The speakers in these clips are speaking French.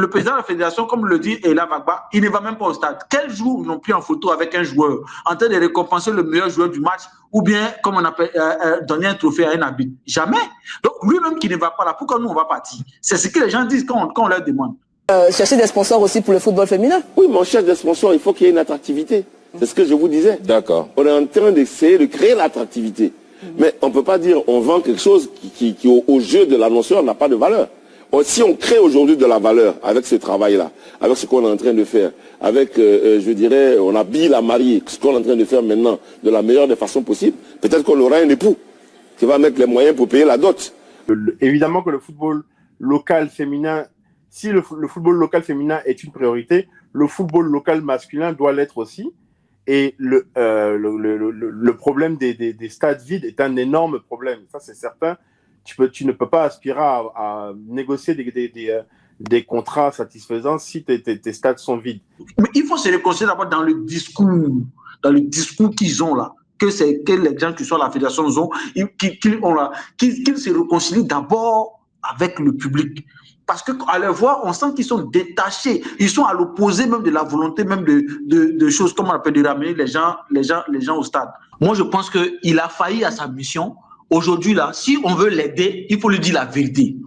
le président de la fédération, comme le dit Ella Vagba, il ne va même pas au stade. Quel jour ils n'ont pris en photo avec un joueur en train de récompenser le meilleur joueur du match ou bien, comme on appelle, donner un trophée à un arbitre? Jamais. Donc lui-même qui ne va pas là, pourquoi nous on va partir? C'est ce que les gens disent quand on leur demande. Chercher des sponsors aussi pour le football féminin? Oui, mais on cherche des sponsors, il faut qu'il y ait une attractivité. C'est ce que je vous disais. D'accord. On est en train d'essayer de créer l'attractivité. Mais on ne peut pas dire on vend quelque chose qui au jeu de l'annonceur n'a pas de valeur. Si on crée aujourd'hui de la valeur avec ce travail-là, avec ce qu'on est en train de faire, avec, je dirais, on habille la mariée, ce qu'on est en train de faire maintenant, de la meilleure des façons possibles, peut-être qu'on aura un époux qui va mettre les moyens pour payer la dot. Évidemment que le football local féminin, si le football local féminin est une priorité, le football local masculin doit l'être aussi. Et le problème des stades vides est un énorme problème. Ça, c'est certain. Tu ne peux pas aspirer à négocier des contrats satisfaisants si tes stades sont vides. Mais il faut se réconcilier d'abord dans le discours qu'ils ont là. Que les gens qui sont à la fédération ont, qu'ils se réconcilient d'abord avec le public. Parce qu'à les voir, on sent qu'ils sont détachés. Ils sont à l'opposé même de la volonté même de choses, comme on appelle, de ramener les gens au stade. Moi, je pense qu'il a failli à sa mission. Aujourd'hui, là, si on veut l'aider, il faut lui dire la vérité.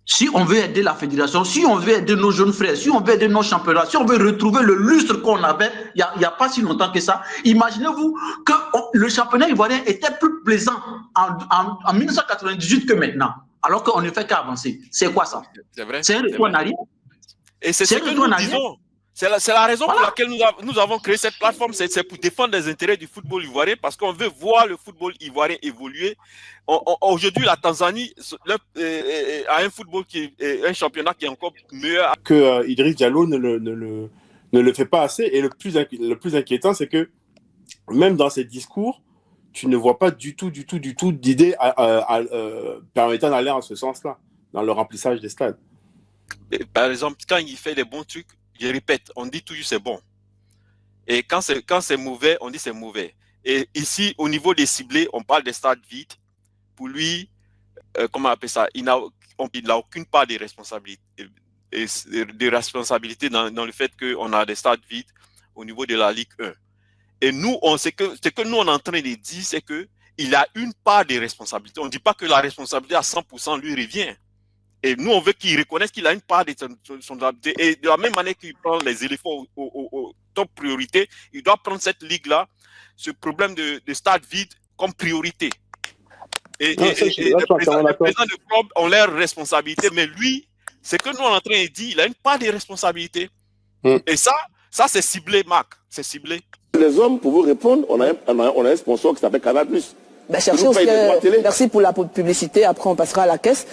Si on veut aider la fédération, si on veut aider nos jeunes frères, si on veut aider nos championnats, si on veut retrouver le lustre qu'on avait il n'y a pas si longtemps que ça, imaginez-vous que le championnat ivoirien était plus plaisant en 1998 que maintenant. Alors qu'on ne fait qu'avancer. C'est quoi ça? C'est vrai. C'est un retour en arrière. Et c'est ce que nous disons. C'est la raison pour laquelle nous avons créé cette plateforme. C'est pour défendre les intérêts du football ivoirien parce qu'on veut voir le football ivoirien évoluer. Aujourd'hui, la Tanzanie a un football un championnat qui est encore meilleur. Que Idriss Diallo ne le fait pas assez. Et le plus inquiétant, c'est que même dans ses discours, tu ne vois pas du tout d'idées permettant d'aller en ce sens-là, dans le remplissage des stades. Par exemple, quand il fait des bons trucs, je répète, on dit toujours c'est bon. Et quand c'est mauvais, on dit c'est mauvais. Et ici, au niveau des ciblés, on parle des stades vides. Pour lui, comment on appelle ça, il n'a aucune part de responsabilité, dans le fait qu'on a des stades vides au niveau de la Ligue 1. Et nous, ce que nous on est en train de dire, c'est qu'il a une part de responsabilité. On ne dit pas que la responsabilité à 100% lui revient. Et nous, on veut qu'il reconnaisse qu'il a une part de son responsabilité. Et de la même manière qu'il prend les éléphants au top priorité, il doit prendre cette ligue-là, ce problème de stade vide, comme priorité. Et les présidents de club ont leur responsabilité, mais lui, c'est que nous on est en train de dire, il a une part de responsabilité. Et ça c'est ciblé, Marc. C'est ciblé. Les hommes, pour vous répondre, on a un sponsor qui s'appelle Canal+. Ben, cherchez aussi, merci pour la publicité, après on passera à la caisse.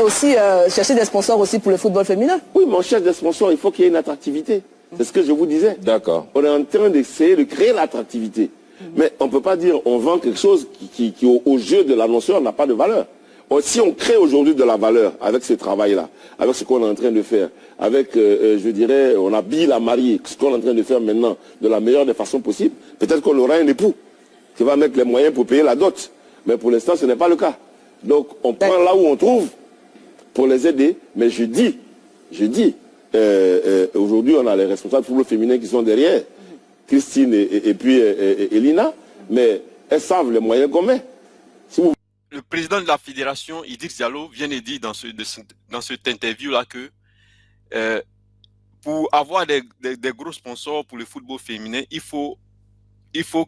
Aussi chercher des sponsors aussi pour le football féminin. Oui, mais on cherche des sponsors, il faut qu'il y ait une attractivité. C'est ce que je vous disais. D'accord. On est en train d'essayer de créer l'attractivité. Mais on ne peut pas dire on vend quelque chose qui au jeu de l'annonceur n'a pas de valeur. Si on crée aujourd'hui de la valeur avec ce travail-là, avec ce qu'on est en train de faire, avec, je dirais, on habille la mariée, ce qu'on est en train de faire maintenant, de la meilleure des façons possibles, peut-être qu'on aura un époux qui va mettre les moyens pour payer la dot. Mais pour l'instant, ce n'est pas le cas. Donc, on prend là où on trouve pour les aider. Mais je dis, aujourd'hui, on a les responsables football féminin qui sont derrière, Christine et puis Elina, mais elles savent les moyens qu'on met. Si vous... Le président de la fédération, Idriss Diallo, vient de dire dans cette interview-là que pour avoir des gros sponsors pour le football féminin, il faut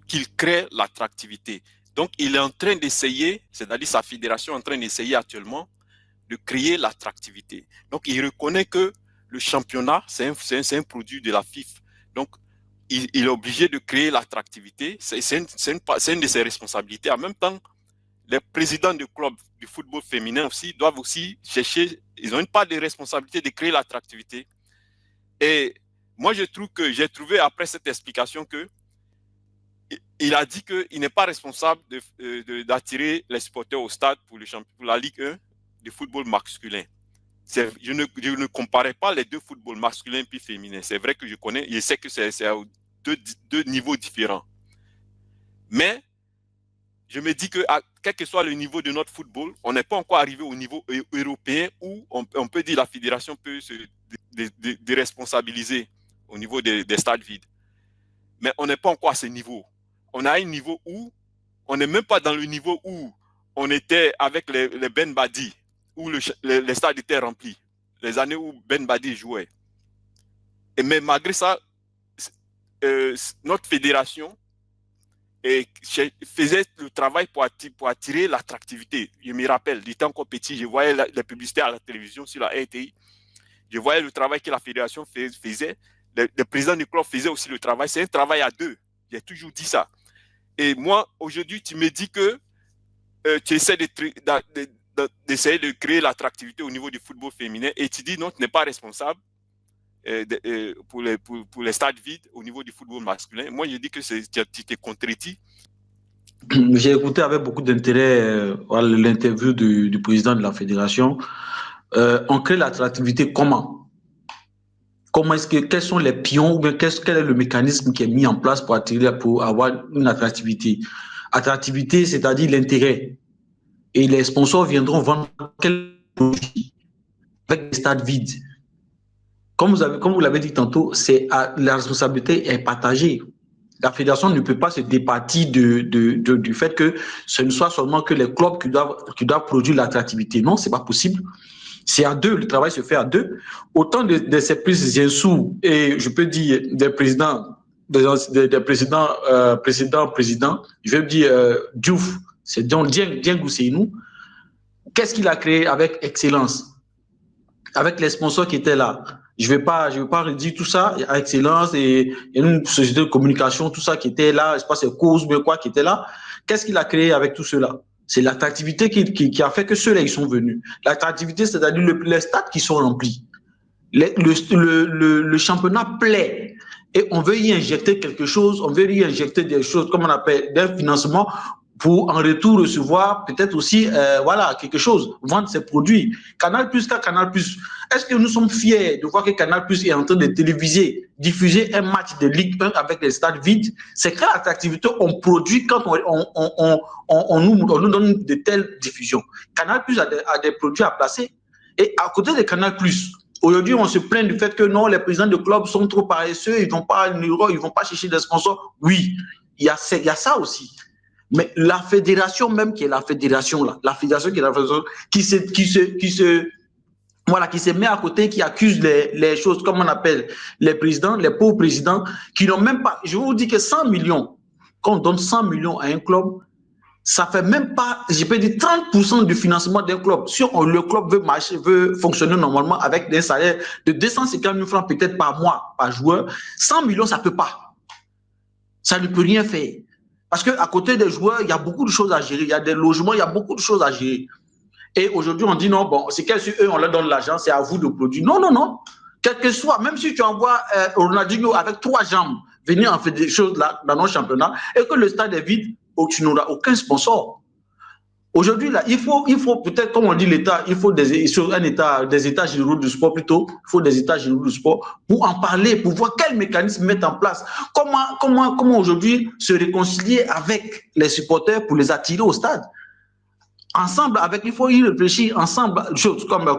qu'il crée l'attractivité. Donc, il est en train d'essayer, c'est-à-dire sa fédération est en train d'essayer actuellement de créer l'attractivité. Donc, il reconnaît que le championnat, c'est un produit de la FIFA. Donc, il est obligé de créer l'attractivité. C'est une de ses responsabilités. En même temps, les présidents de clubs du football féminin aussi doivent aussi chercher, ils ont une part de responsabilité de créer l'attractivité. Et moi, j'ai trouvé après cette explication que il a dit qu'il n'est pas responsable d'attirer les supporters au stade pour la Ligue 1 du football masculin. Je ne comparais pas les deux footballs masculins et féminins. C'est vrai que je sais que c'est à deux niveaux différents. Mais je me dis que quel que soit le niveau de notre football, on n'est pas encore arrivé au niveau européen où on peut dire la fédération peut se déresponsabiliser au niveau des stades vides. Mais on n'est pas encore à ce niveau. On a un niveau où on n'est même pas dans le niveau où on était avec les Ben Badi, où les stades étaient remplis, les années où Ben Badi jouait. Mais malgré ça, notre fédération faisait le travail pour attirer l'attractivité. Je me rappelle, j'étais encore petit, je voyais les publicités à la télévision sur la RTI, je voyais le travail que la fédération faisait, le président du club faisait aussi le travail, c'est un travail à deux, j'ai toujours dit ça. Et moi, aujourd'hui, tu me dis que tu essaies d'essayer de créer l'attractivité au niveau du football féminin et tu dis non, tu n'es pas responsable pour les stades vides au niveau du football masculin. Moi, je dis que tu t'es contredit. J'ai écouté avec beaucoup d'intérêt l'interview du président de la fédération. On crée l'attractivité comment? Quels sont les pions ou bien quel est le mécanisme qui est mis en place pour avoir une attractivité? Attractivité, c'est-à-dire l'intérêt. Et les sponsors viendront vendre quel produit avec des stades vides. Comme vous l'avez dit tantôt, la responsabilité est partagée. La fédération ne peut pas se départir du fait que ce ne soit seulement que les clubs qui doivent produire l'attractivité. Non, ce n'est pas possible. C'est à deux, le travail se fait à deux. Autant de ces présidents et je peux dire des présidents, je vais dire Diouf, c'est Dieng Ousseynou. Qu'est-ce qu'il a créé avec excellence? Avec les sponsors qui étaient là. Je vais pas redire tout ça, il y a excellence et une société de communication, tout ça qui était là, je sais pas c'est cause mais quoi qui était là. Qu'est-ce qu'il a créé avec tout cela? C'est l'attractivité qui a fait que ceux-là ils sont venus. L'attractivité, c'est-à-dire les stades qui sont remplis. Le championnat plaît et on veut y injecter quelque chose, on veut y injecter des choses, comme on appelle, d'un financement pour en retour recevoir peut-être aussi quelque chose, vendre ses produits. Canal+, est-ce que nous sommes fiers de voir que Canal+ est en train de diffuser un match de Ligue 1 avec les stades vides? C'est quelle attractivité on produit quand on nous donne de telles diffusions? Canal+ a des produits à placer. Et à côté de Canal+, aujourd'hui, on se plaint du fait que non, les présidents de clubs sont trop paresseux, ils vont pas chercher des sponsors. Oui, il y a ça aussi. Mais la fédération même qui est la fédération là, qui se met à côté, qui accuse les choses, comme on appelle les présidents, les pauvres présidents, qui n'ont même pas, je vous dis que 100 millions, quand on donne 100 millions à un club, ça fait même pas, je peux dire 30% du financement d'un club. Si le club veut fonctionner normalement avec des salaires de 250 000 francs peut-être par mois, par joueur, 100 millions, ça peut pas. Ça ne peut rien faire. Parce qu'à côté des joueurs, il y a beaucoup de choses à gérer. Il y a des logements, il y a beaucoup de choses à gérer. Et aujourd'hui, on dit non, bon, c'est qu'eux, on leur donne l'argent, c'est à vous de produire. Non, non, non. Quel que soit, même si tu envoies Ronaldinho avec 3 jambes venir en faire des choses là, dans nos championnats, et que le stade est vide, tu n'auras aucun sponsor. Aujourd'hui, là, il faut peut-être, comme on dit l'État, il faut des états généraux du sport plutôt, il faut des états généraux du sport pour en parler, pour voir quels mécanismes mettre en place. Comment aujourd'hui se réconcilier avec les supporters pour les attirer au stade. Ensemble, il faut y réfléchir ensemble, comme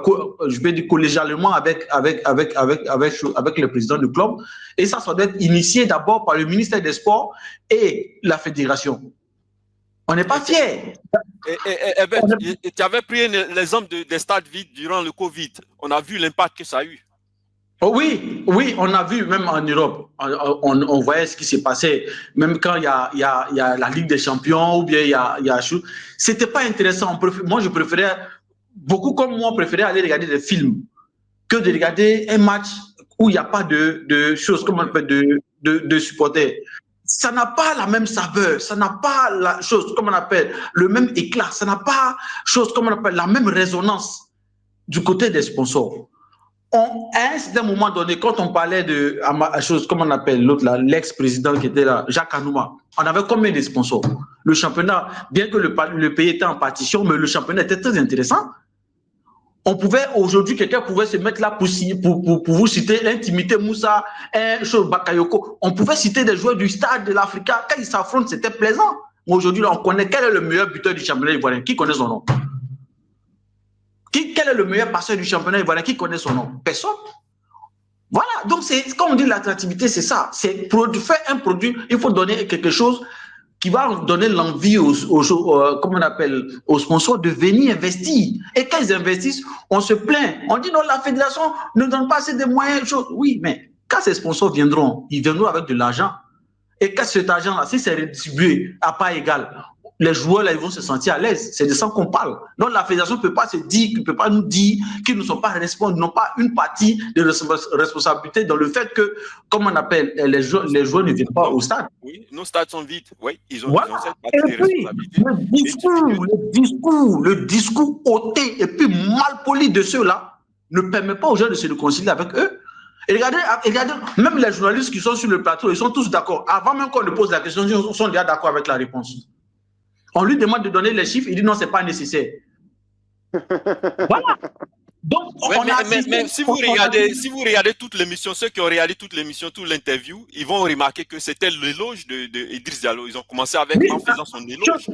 je vais dire collégialement avec le président du club. Et ça doit être initié d'abord par le ministère des Sports et la fédération. On n'est pas fiers. Tu avais pris l'exemple des stades vides durant le Covid. On a vu l'impact que ça a eu. Oh oui, on a vu même en Europe. On voyait ce qui s'est passé. Même quand il y a la Ligue des Champions ou bien il y a c'était pas intéressant. Moi, je préférais, beaucoup comme moi, préférais aller regarder des films que de regarder un match où il n'y a pas de choses, comme on appelle, de supporters. Ça n'a pas la même saveur, ça n'a pas la chose, comme on appelle, le même éclat, ça n'a pas chose, comme on appelle, la même résonance du côté des sponsors. À un certain moment donné, quand on parlait de chose, comme on appelle l'autre là, l'ex-président qui était là, Jacques Anouma, on avait combien de sponsors? Le championnat, bien que le pays était en partition, mais le championnat était très intéressant. Aujourd'hui, quelqu'un pouvait se mettre là pour vous citer l'intimité Moussa, Bakayoko. On pouvait citer des joueurs du stade de l'Africa. Quand ils s'affrontent, c'était plaisant Aujourd'hui, on connaît quel est le meilleur buteur du championnat ivoirien. Qui connaît son nom? Quel est le meilleur passeur du championnat ivoirien? Qui connaît son nom? Personne. Voilà, donc comme on dit, l'attractivité, c'est ça. C'est faire un produit, il faut donner quelque chose qui va donner l'envie comment on appelle, aux sponsors de venir investir. Et quand ils investissent, on se plaint. On dit non, la fédération ne donne pas assez de moyens. Oui, mais quand ces sponsors viendront, ils viendront avec de l'argent. Et quand cet argent-là, si c'est redistribué à part égale, les joueurs là, ils vont se sentir à l'aise. C'est de ça qu'on parle. Donc la fédération ne peut pas se dire, ne peut pas nous dire qu'ils ne sont pas responsables, n'ont pas une partie de responsabilité dans le fait que, comme on appelle, les joueurs ne viennent pas au stade. Oui, nos stades sont vides. Oui, ils ont cette et partie de puis, responsabilité. le discours ôté et puis mal poli de ceux-là ne permet pas aux gens de se réconcilier avec eux. Et regardez, même les journalistes qui sont sur le plateau, ils sont tous d'accord. Avant même qu'on ne pose la question, ils sont déjà d'accord avec la réponse. On lui demande de donner les chiffres, il dit non, c'est pas nécessaire. Voilà. Donc, mais si vous regardez toute l'émission, ceux qui ont regardé toute l'émission, toute l'interview, ils vont remarquer que c'était l'éloge de Idriss Diallo. Ils ont commencé avec en faisant son éloge.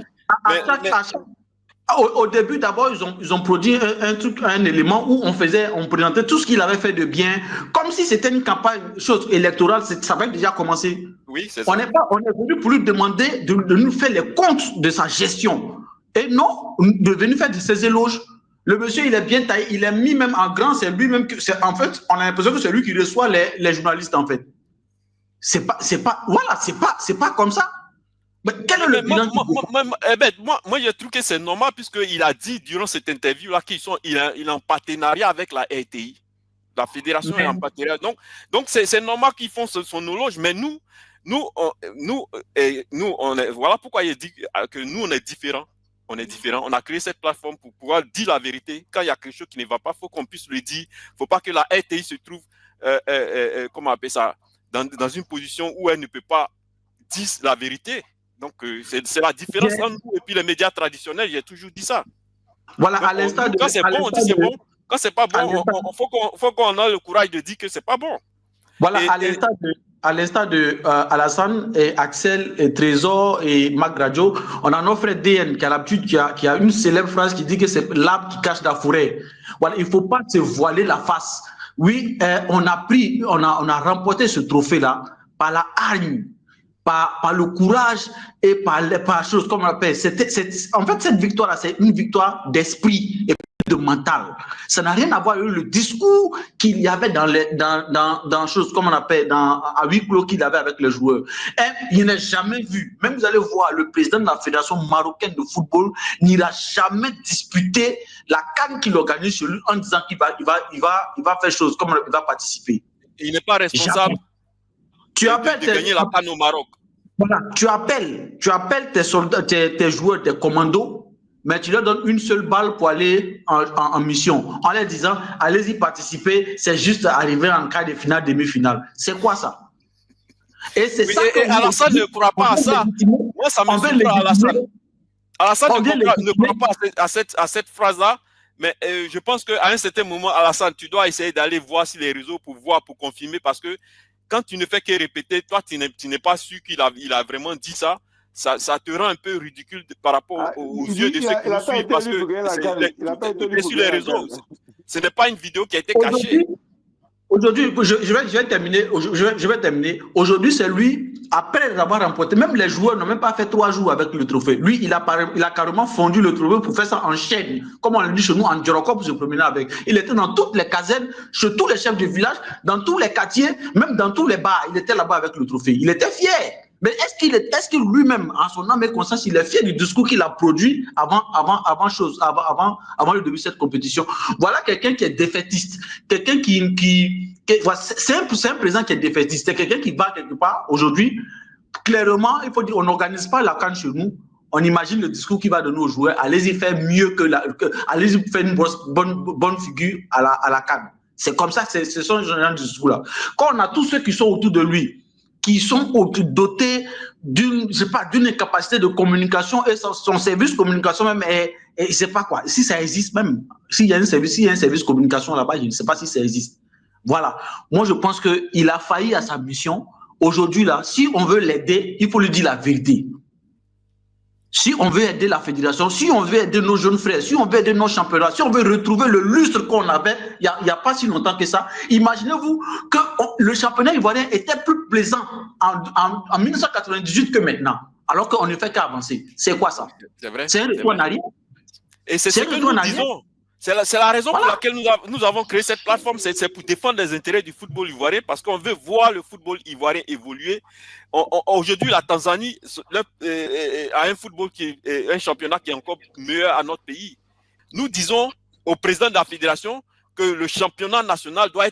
Au début, d'abord, ils ont produit un élément où on présentait tout ce qu'il avait fait de bien, comme si c'était une campagne électorale, ça avait déjà commencé. Oui, c'est ça. On est venu pour lui demander de nous faire les comptes de sa gestion. Et non, de venir faire de ses éloges. Le monsieur, il est bien taillé, il est mis même en grand, c'est lui-même que, en fait, on a l'impression que c'est lui qui reçoit les journalistes, en fait. C'est pas comme ça. Mais quel est le bilan? Moi, je trouve que c'est normal puisqu'il a dit durant cette interview-là qu'il est en partenariat avec la RTI. La fédération est en partenariat. Donc c'est normal qu'ils font son éloge, mais voilà pourquoi il dit que nous, on est différents. On est différents. On a créé cette plateforme pour pouvoir dire la vérité. Quand il y a quelque chose qui ne va pas, il faut qu'on puisse le dire. Il ne faut pas que la RTI se trouve, comment on appelle ça, dans une position où elle ne peut pas dire la vérité. Donc, c'est la différence entre nous et puis les médias traditionnels. J'ai toujours dit ça. Voilà, à l'instant de... Quand c'est bon, on dit c'est bon. Quand c'est pas bon, il faut qu'on ait le courage de dire que c'est pas bon. Voilà, à l'instant de Alassane et Axel et Trésor et Mac Radio, on a notre frère DN qui a l'habitude, qui a une célèbre phrase qui dit que c'est l'arbre qui cache la forêt. Voilà, il ne faut pas se voiler la face. Oui, on a remporté ce trophée-là par la hargne, par le courage et par chose comme on appelle. En fait, cette victoire-là, c'est une victoire d'esprit et de mental. Ça n'a rien à voir avec le discours qu'il y avait dans choses comme on appelle, à huis clos qu'il avait avec les joueurs. Et il n'est jamais vu. Même vous allez voir, le président de la Fédération marocaine de football n'ira jamais disputer la CAN qu'il organise sur lui en disant qu'il va faire chose, comme il va participer. Il n'est pas responsable de gagner la CAN au Maroc. Voilà, tu appelles tes soldats, tes joueurs, tes commandos, mais tu leur donnes une seule balle pour aller en mission, en leur disant, allez-y participer, c'est juste arriver en quart de finale, demi-finale. C'est quoi ça? Et c'est ça que Alassane ne croit pas à ça. Moi, ça me surprend à Alassane. Alassane ne croit pas à cette phrase-là, mais je pense qu'à un certain moment, Alassane, tu dois essayer d'aller voir sur les réseaux pour confirmer, parce que quand tu ne fais que répéter, toi, tu n'es pas sûr qu'il a vraiment dit ça. Ça te rend un peu ridicule par rapport aux yeux de ceux qui nous suivent, parce que c'est sur les réseaux. Ce n'est pas une vidéo qui a été cachée. Aujourd'hui, je vais terminer. Aujourd'hui, c'est lui, après l'avoir remporté, même les joueurs n'ont même pas fait 3 jours avec le trophée. Lui, il a carrément fondu le trophée pour faire ça en chaîne, comme on le dit chez nous, en Djoroko, pour se promener avec. Il était dans toutes les casernes, chez tous les chefs de village, dans tous les quartiers, même dans tous les bars. Il était là-bas avec le trophée. Il était fier. Mais est-ce qu'il lui-même, en son âme et conscience, il est fier du discours qu'il a produit avant le début de cette compétition? Voilà quelqu'un qui est défaitiste, quelqu'un c'est un président qui est défaitiste, c'est quelqu'un qui va quelque part aujourd'hui. Clairement, il faut dire, on n'organise pas la CAN chez nous. On imagine le discours qu'il va donner aux joueurs. Allez-y faire mieux allez-y faire une bonne figure à la CAN. C'est comme ça, ce sont ce genre de discours-là. Quand on a tous ceux qui sont autour de lui, qui sont dotés d'une capacité de communication, et son service communication même est, je ne sais pas quoi, si ça existe même, s'il y a un service communication là-bas, je ne sais pas si ça existe. Voilà. Moi, je pense qu'il a failli à sa mission. Aujourd'hui, là, si on veut l'aider, il faut lui dire la vérité. Si on veut aider la fédération, si on veut aider nos jeunes frères, si on veut aider nos championnats, si on veut retrouver le lustre qu'on avait il n'y a pas si longtemps que ça, imaginez-vous que le championnat ivoirien était plus plaisant en 1998 que maintenant, alors qu'on ne fait qu'avancer. C'est quoi ça? C'est vrai. C'est un retour en arrière. Et c'est ce que nous disons. C'est la raison pour laquelle nous avons créé cette plateforme. C'est pour défendre les intérêts du football ivoirien, parce qu'on veut voir le football ivoirien évoluer. Aujourd'hui, la Tanzanie a un football un championnat qui est encore meilleur à notre pays. Nous disons au président de la fédération que le championnat national doit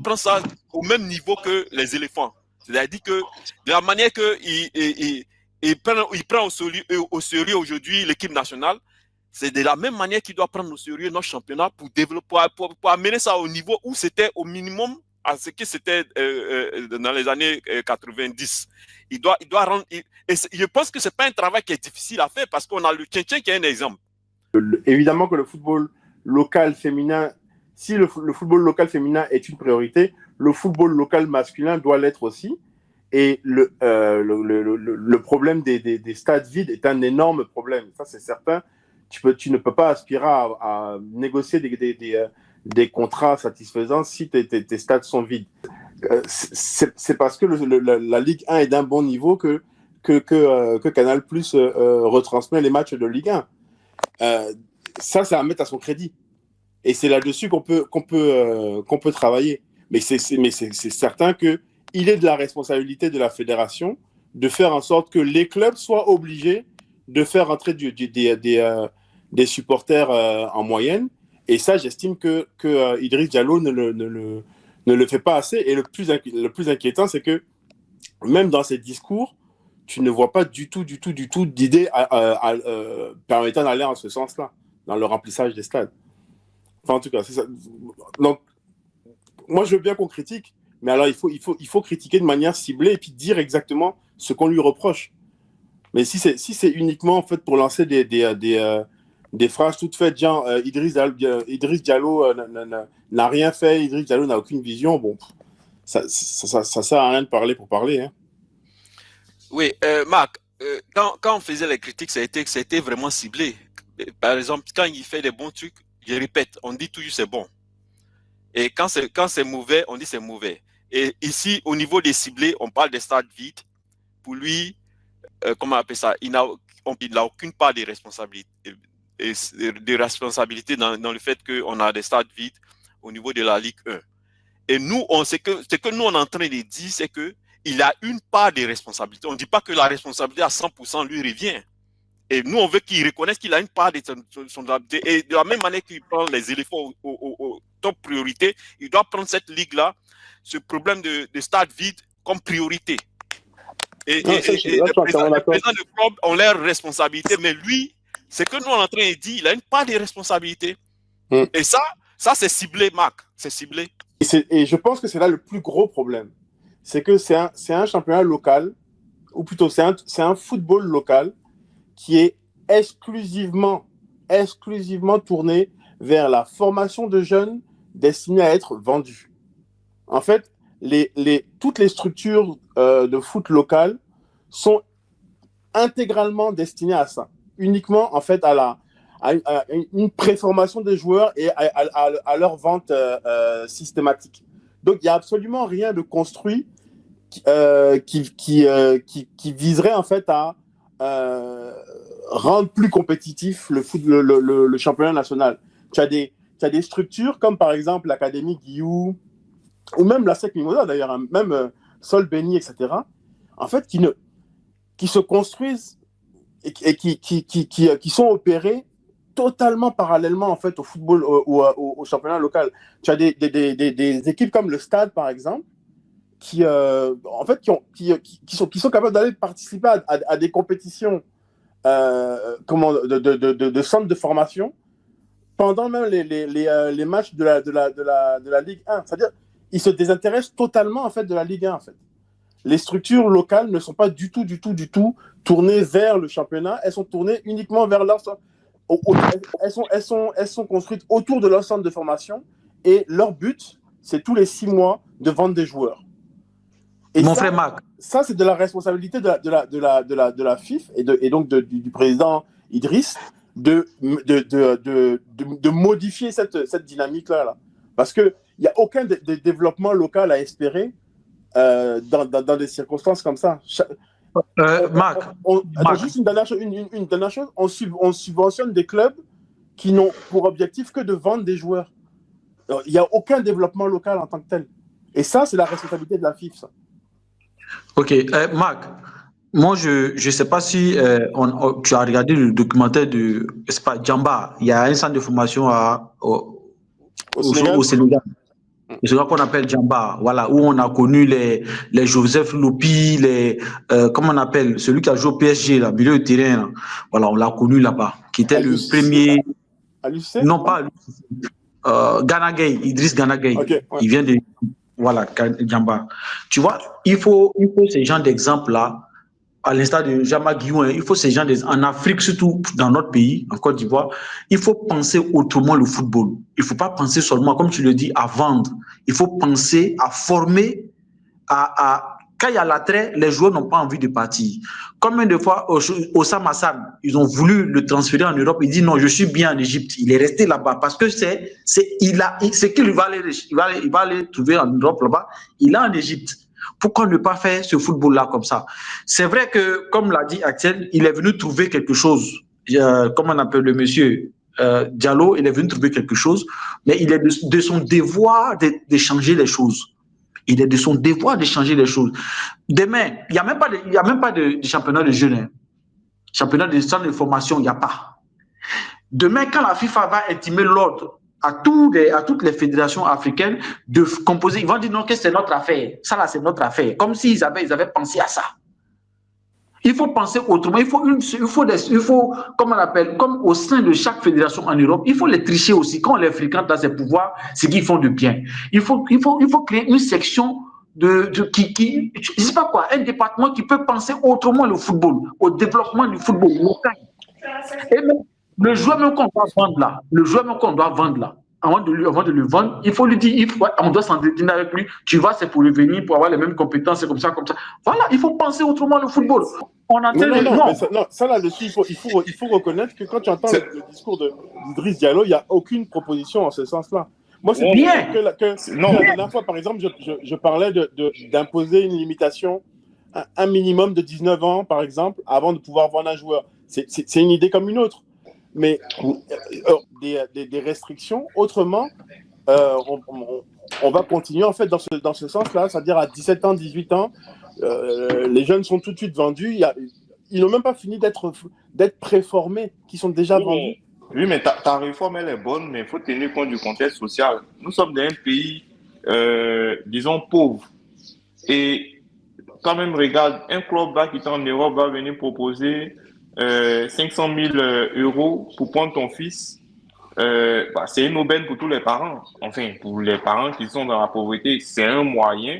prendre ça au même niveau que les éléphants. C'est-à-dire que de la manière qu'il prend au sérieux aujourd'hui l'équipe nationale, c'est de la même manière qu'il doit prendre au sérieux notre championnat pour développer, pour amener ça au niveau où c'était au minimum à ce que c'était dans les années 90. Il doit rendre. Et je pense que c'est pas un travail qui est difficile à faire, parce qu'on a le Tchèque qui est un exemple. Évidemment que le football local féminin, si le football local féminin est une priorité, le football local masculin doit l'être aussi. Et le problème des stades vides est un énorme problème. Ça, c'est certain. Tu ne peux pas aspirer à négocier des contrats satisfaisants si tes stades sont vides. C'est parce que la Ligue 1 est d'un bon niveau que Canal+ retransmet les matchs de Ligue 1. Ça, c'est à mettre à son crédit. Et c'est là-dessus qu'on peut travailler. Mais c'est certain qu'il est de la responsabilité de la fédération de faire en sorte que les clubs soient obligés de faire entrer des supporters en moyenne. Et ça, j'estime que Idriss Diallo ne le fait pas assez. Et le plus inquiétant, c'est que même dans ses discours, tu ne vois pas du tout d'idées permettant d'aller en ce sens-là, dans le remplissage des stades. Enfin, en tout cas, c'est ça. Donc, moi, je veux bien qu'on critique, mais alors il faut critiquer de manière ciblée et puis dire exactement ce qu'on lui reproche. Mais si c'est uniquement en fait pour lancer des phrases toutes faites, genre Idriss Diallo n'a rien fait, Idriss Diallo n'a aucune vision, bon, ça sert à rien de parler pour parler. Hein. Oui, Marc, quand on faisait les critiques, ça a été vraiment ciblé. Par exemple, quand il fait des bons trucs, je répète, on dit toujours c'est bon. Et quand c'est mauvais, on dit c'est mauvais. Et ici, au niveau des ciblés, on parle des stades vides. Pour lui, comment on appelle ça, il n'a aucune part de responsabilité, dans le fait qu'on a des stades vides au niveau de la Ligue 1. Et nous, ce que nous on est en train de dire, c'est qu'il a une part de responsabilité. On ne dit pas que la responsabilité à 100% lui revient. Et nous, on veut qu'il reconnaisse qu'il a une part de son responsabilité. Et de la même manière qu'il prend les éléphants au top priorité, il doit prendre cette ligue-là, ce problème de stade vide, comme priorité. Et les présidents de club ont leur responsabilité, mais lui, c'est que nous, on est en train de dire, il a une part de responsabilité. Et ça c'est ciblé, Marc. C'est ciblé. Et je pense que c'est là le plus gros problème. C'est que c'est un championnat local, ou plutôt c'est un football local qui est exclusivement tourné vers la formation de jeunes destinés à être vendus. En fait, toutes les structures de foot local sont intégralement destinées à ça. Uniquement, en fait, à une préformation des joueurs et à leur vente systématique. Donc, il n'y a absolument rien de construit qui viserait, en fait, à rendre plus compétitif le championnat national. Tu as des structures comme, par exemple, l'Académie Guillou, ou même la SEC Mimosa, d'ailleurs, hein, même Sol Béni, etc., en fait, qui se construisent et qui sont opérés totalement parallèlement, en fait, au football, au championnat local. Tu as des équipes comme le Stade, par exemple, qui sont capables d'aller participer à des compétitions de centres de formation pendant même les matchs de la Ligue 1. C'est-à-dire, ils se désintéressent totalement, en fait, de la Ligue 1, en fait. Les structures locales ne sont pas du tout tournées vers le championnat. Elles sont tournées uniquement vers leur... Elles sont construites autour de leur centre de formation et leur but, c'est tous les 6 mois de vendre des joueurs. Mon frère Marc. Ça, c'est de la responsabilité de la FIF et donc du président Idriss de modifier cette dynamique-là. Parce qu'il n'y a aucun développement local à espérer dans des circonstances comme ça. Marc, juste une dernière chose, on subventionne des clubs qui n'ont pour objectif que de vendre des joueurs. Il n'y a aucun développement local en tant que tel. Et ça, c'est la responsabilité de la FIF, ça. Ok, Marc, moi je ne sais pas si tu as regardé le documentaire de Djamba. Il y a un centre de formation au Sénégal. C'est ce qu'on appelle Djamba, voilà, où on a connu les Joseph Lopi, comment on appelle, celui qui a joué au PSG, là, milieu de terrain, là. Voilà, on l'a connu là-bas, qui était le premier. Non, pas Gana Gueye, Idriss Gana Gueye. Okay, ouais. Il vient de. Voilà, Djamba. Tu vois, il faut ces gens d'exemple-là, à l'instar de Jama Guillaume, il faut ces gens en Afrique, surtout dans notre pays, en Côte d'Ivoire, il faut penser autrement le football. Il ne faut pas penser seulement, comme tu le dis, à vendre. Il faut penser à former, quand il y a l'attrait, les joueurs n'ont pas envie de partir. Combien de fois, Osama Hassan, ils ont voulu le transférer en Europe, il dit non, je suis bien en Égypte. Il est resté là-bas parce que c'est qu'il va aller trouver en Europe là-bas, il est en Égypte. Pourquoi ne pas faire ce football-là comme ça? C'est vrai que, comme l'a dit Axel, il est venu trouver quelque chose. Comment on appelle le monsieur Diallo, il est venu trouver quelque chose, mais il est de son devoir de changer les choses. Il est de son devoir de changer les choses. Demain, il n'y a même pas de championnat de jeunes. Hein. Championnat de centre de formation, il n'y a pas. Demain, quand la FIFA va intimer l'ordre à toutes les fédérations africaines de composer, ils vont dire non, que c'est notre affaire. Ça là, c'est notre affaire. Comme s'ils avaient pensé à ça. Il faut penser autrement. Il faut comme on appelle, comme au sein de chaque fédération en Europe, il faut les tricher aussi. Quand on les fréquente dans ces pouvoirs, c'est qu'ils font de bien. Il faut créer une section qui je sais pas quoi, un département qui peut penser autrement le football, au développement du football local. Et même, le joueur même qu'on doit vendre là, avant de le vendre, il faut lui dire, on doit s'entretenir avec lui, tu vas, c'est pour revenir, pour avoir les mêmes compétences, c'est comme ça. Voilà, il faut penser autrement le football. Ça là-dessus, il faut reconnaître que quand tu entends le discours d'Idriss Diallo, il n'y a aucune proposition en ce sens-là. Moi, c'est bien la dernière fois, par exemple, je parlais d'imposer une limitation, un minimum de 19 ans, par exemple, avant de pouvoir vendre un joueur. C'est une idée comme une autre. Mais des restrictions, autrement, on va continuer en fait dans ce sens-là, c'est-à-dire à 17 ans, 18 ans, les jeunes sont tout de suite vendus. Ils n'ont même pas fini d'être préformés, qui sont déjà vendus. Oui, mais ta réforme, elle est bonne, mais il faut tenir compte du contexte social. Nous sommes dans un pays, disons, pauvre. Et quand même, regarde, un club là qui est en Europe va venir proposer 500 000 euros pour prendre ton fils. C'est une aubaine pour tous les parents. Enfin, pour les parents qui sont dans la pauvreté, c'est un moyen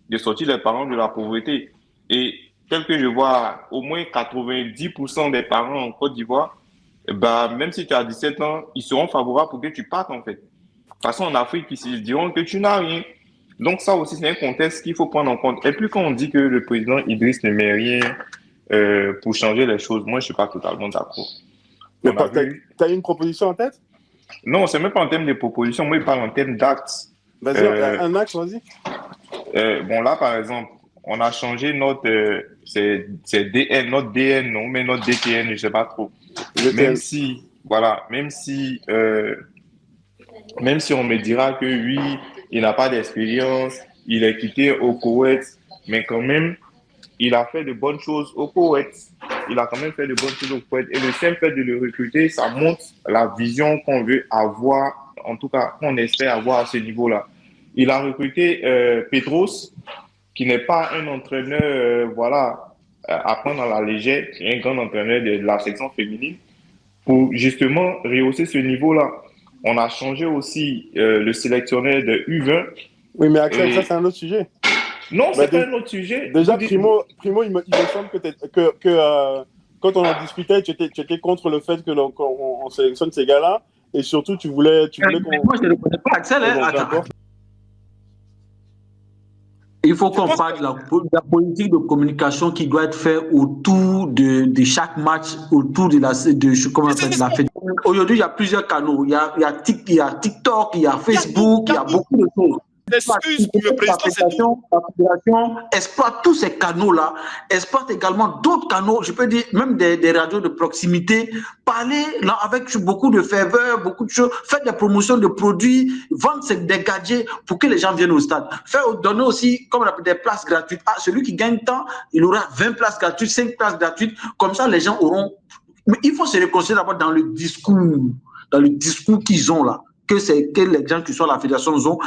de sortir les parents de la pauvreté. Et tel que je vois, au moins 90% des parents en Côte d'Ivoire, même si tu as 17 ans, ils seront favorables pour que tu partes en fait. De toute façon, en Afrique, ils se diront que tu n'as rien. Donc ça aussi, c'est un contexte qu'il faut prendre en compte. Et puis quand on dit que le président Idriss ne met rien pour changer les choses, moi je ne suis pas totalement d'accord. Mais tu as une proposition en tête? Non, c'est même pas en termes de proposition, moi je parle en termes d'actes. Vas-y, un axe, vas-y. Bon là par exemple, on a changé notre DN, notre DN, non, mais notre DTN, je ne sais pas trop. Même si on me dira que oui, il n'a pas d'expérience, il est quitté au Koweït, mais quand même, il a fait de bonnes choses au Koweït. Et le simple fait de le recruter, ça montre la vision qu'on veut avoir, en tout cas, qu'on espère avoir à ce niveau-là. Il a recruté Petros, qui n'est pas un entraîneur, à prendre à la légère, qui est un grand entraîneur de la section féminine, pour justement rehausser ce niveau-là. On a changé aussi le sélectionneur de U20. Oui, mais Axel, ça c'est un autre sujet. Non, c'est pas un autre sujet. Déjà, Primo, il me semble que quand on en discutait, tu étais contre le fait qu'on sélectionne ces gars-là, et surtout tu voulais qu'on... Moi, je ne le connais pas, Axel. Il faut qu'on parle de la politique de communication qui doit être faite autour de chaque match, autour de la fédération. Aujourd'hui, il y a plusieurs canaux. Il y a TikTok, il y a Facebook, il y a beaucoup de choses. Excuse pour le président, la fédération exploite tous ces canaux-là, exploite également d'autres canaux, je peux dire même des radios de proximité, parler là, avec beaucoup de ferveur, beaucoup de choses, faire des promotions de produits, vendre des gadgets pour que les gens viennent au stade. Donner aussi, comme on appelle, des places gratuites. Ah, celui qui gagne tant, il aura 20 places gratuites, 5 places gratuites, comme ça les gens auront... Mais il faut se réconcilier d'abord dans le discours qu'ils ont là. Que les gens qui sont à la fédération ont,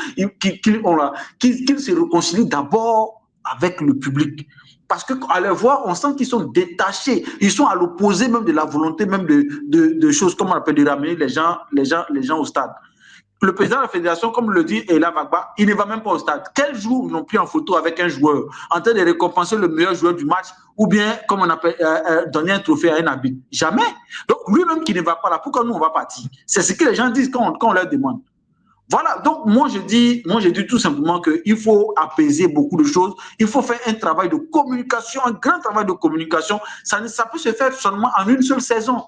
qu'ils se réconcilient d'abord avec le public. Parce qu'à les voir, on sent qu'ils sont détachés. Ils sont à l'opposé même de la volonté même de choses, comme on appelle, de ramener les gens au stade. Le président de la fédération, comme le dit Ella Vagba, il ne va même pas au stade. Quel jour ils n'ont pris en photo avec un joueur en train de récompenser le meilleur joueur du match ou bien, comme on appelle, donner un trophée à un habit? Jamais. Donc, lui-même qui ne va pas là, pourquoi nous, on va partir? C'est ce que les gens disent quand on leur demande. Voilà, donc moi je dis tout simplement qu'il faut apaiser beaucoup de choses, il faut faire un travail de communication, un grand travail de communication. Ça peut se faire seulement en une seule saison.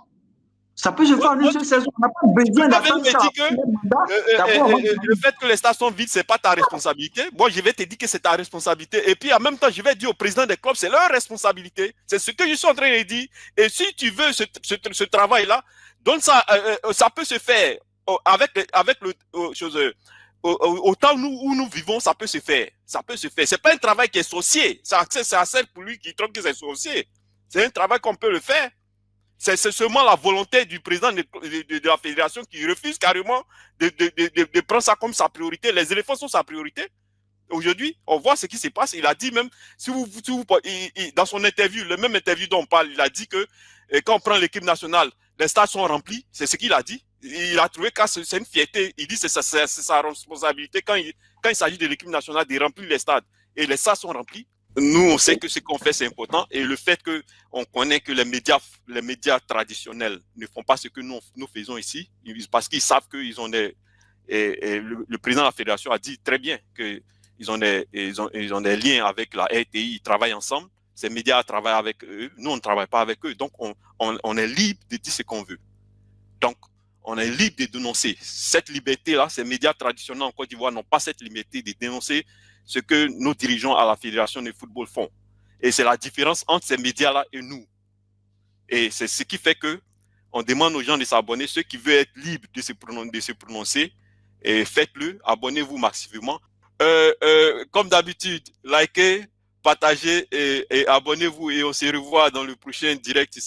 Ça peut se faire en une seule saison. On n'a pas besoin d'attendre ça. Le fait que les stades sont vides, ce n'est pas ta responsabilité. Moi, je vais te dire que c'est ta responsabilité. Et puis, en même temps, je vais dire au président des clubs, c'est leur responsabilité. C'est ce que je suis en train de dire. Et si tu veux ce travail-là, donc ça peut se faire avec le au temps où nous vivons, ça peut se faire. Ça peut se faire. C'est pas un travail qui est sorcier. C'est assez pour lui qui trouve que c'est sorcier. C'est un travail qu'on peut le faire. C'est seulement la volonté du président de la fédération qui refuse carrément de prendre ça comme sa priorité. Les éléphants sont sa priorité. Aujourd'hui, on voit ce qui se passe. Il a dit même, dans son interview, le même interview dont on parle, il a dit que quand on prend l'équipe nationale, les stades sont remplis. C'est ce qu'il a dit. Il a trouvé que c'est une fierté. Il dit que c'est sa responsabilité quand il s'agit de l'équipe nationale de remplir les stades. Et les stades sont remplis. Nous, on sait que ce qu'on fait, c'est important. Et le fait qu'on connaît que les médias traditionnels ne font pas ce que nous faisons ici, parce qu'ils savent qu'ils ont des... le président de la fédération a dit très bien qu'ils ont des liens avec la RTI, ils travaillent ensemble. Ces médias travaillent avec eux. Nous, on ne travaille pas avec eux. Donc, on est libre de dire ce qu'on veut. Donc, on est libre de dénoncer. Cette liberté-là, ces médias traditionnels en Côte d'Ivoire n'ont pas cette liberté de dénoncer ce que nos dirigeants à la Fédération de football font. Et c'est la différence entre ces médias-là et nous. Et c'est ce qui fait qu'on demande aux gens de s'abonner. Ceux qui veulent être libres de se prononcer, faites-le, abonnez-vous massivement. Comme d'habitude, likez, partagez et abonnez-vous. Et on se revoit dans le prochain direct.